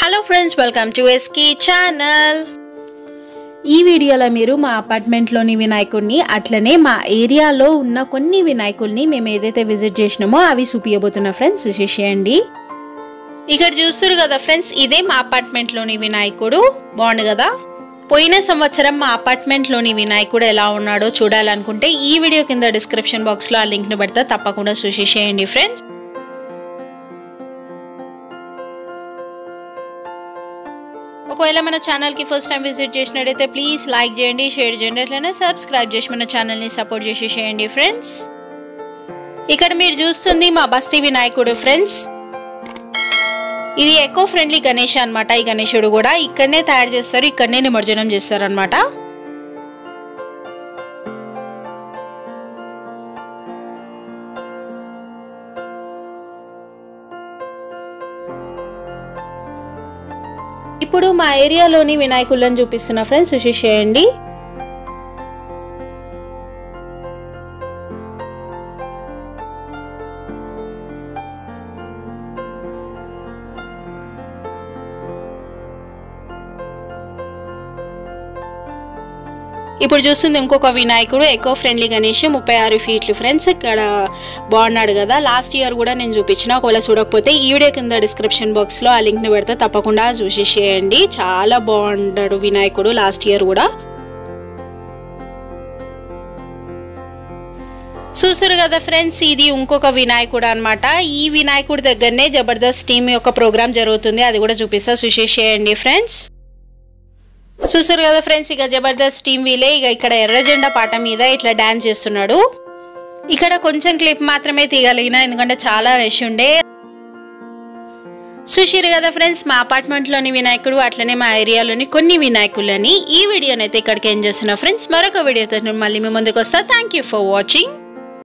Hello friends, welcome to SK channel. ఈ వీడియోలో మీరు మా అపార్ట్మెంట్లోని వినాయకుడిని అట్లనే మా ఏరియాలో ఉన్న కొన్ని వినాయకుల్ని మేము ఏదైతే విజిట్ చేసినామో అవి చూపించబోతున్నా ఫ్రెండ్స్, చూసేయండి. ఇక్కడ చూస్తున్నారు కదా ఫ్రెండ్స్, ఇదే మా అపార్ట్మెంట్లోని వినాయకుడు. బాగుంది కదా. పోయిన సంవత్సరం మా అపార్ట్మెంట్లోని వినాయకుడు ఎలా ఉన్నాడో చూడాలనుకుంటే ఈ వీడియో కింద డిస్క్రిప్షన్ బాక్స్లో ఆ లింక్ని పెడతా, తప్పకుండా చూసేయండి ఫ్రెండ్స్. ఒకవేళ మన ఛానల్కి ఫస్ట్ టైం విజిట్ చేసినట్టయితే ప్లీజ్ లైక్ చేయండి, షేర్ చేయండి, అట్లనే సబ్స్క్రైబ్ చేసి మన ఛానల్ని సపోర్ట్ చేసేసేయండి ఫ్రెండ్స్. ఇక్కడ మీరు చూస్తుంది మా బస్తీ వినాయకుడు ఫ్రెండ్స్. ఇది ఎకో ఫ్రెండ్లీ గణేష్ అనమాట. ఈ గణేశుడు కూడా ఇక్కడనే తయారు చేస్తారు, ఇక్కడనే నిమజ్జనం చేస్తారు అనమాట. ఇప్పుడు మా ఏరియాలోని వినాయకులను చూపిస్తున్నా ఫ్రెండ్స్, చూసేయండి. ఇప్పుడు చూస్తుంది ఇంకొక వినాయకుడు, ఎకో ఫ్రెండ్లీ గణేష్, 36 ఫీట్లు ఫ్రెండ్స్. ఇక్కడ బాగున్నాడు కదా. లాస్ట్ ఇయర్ కూడా నేను చూపించిన, ఒకవేళ చూడకపోతే ఈ వీడియో కింద డిస్క్రిప్షన్ బాక్స్లో ఆ లింక్ని పెడితే తప్పకుండా చూసేసేయండి. చాలా బాగున్నాడు వినాయకుడు లాస్ట్ ఇయర్ కూడా. చూసారు కదా ఫ్రెండ్స్, ఇది ఇంకొక వినాయకుడు అనమాట. ఈ వినాయకుడి దగ్గరనే జబర్దస్త్ టీమ్ యొక్క ప్రోగ్రామ్ జరుగుతుంది, అది కూడా చూపిస్తా, చూసేసేయండి ఫ్రెండ్స్. చూసారు కదా ఫ్రెండ్స్, ఇక జబర్దస్త్ టీమ్ వీలే ఇక ఇక్కడ ఎర్ర జెండా పాట మీద ఇట్లా డాన్స్ చేస్తున్నాడు. ఇక్కడ కొంచెం క్లిప్ మాత్రమే తీయగలిగిన, ఎందుకంటే చాలా రష్ ఉండే. చూసారు కదా ఫ్రెండ్స్, మా అపార్ట్మెంట్లోని వినాయకుడు అట్లనే మా ఏరియాలోని కొన్ని వినాయకులని. ఈ వీడియోనైతే ఇక్కడికి ఏం చేస్తున్నా ఫ్రెండ్స్. మరొక వీడియోతో మళ్ళీ మీ ముందుకు వస్తా. Thank you for watching.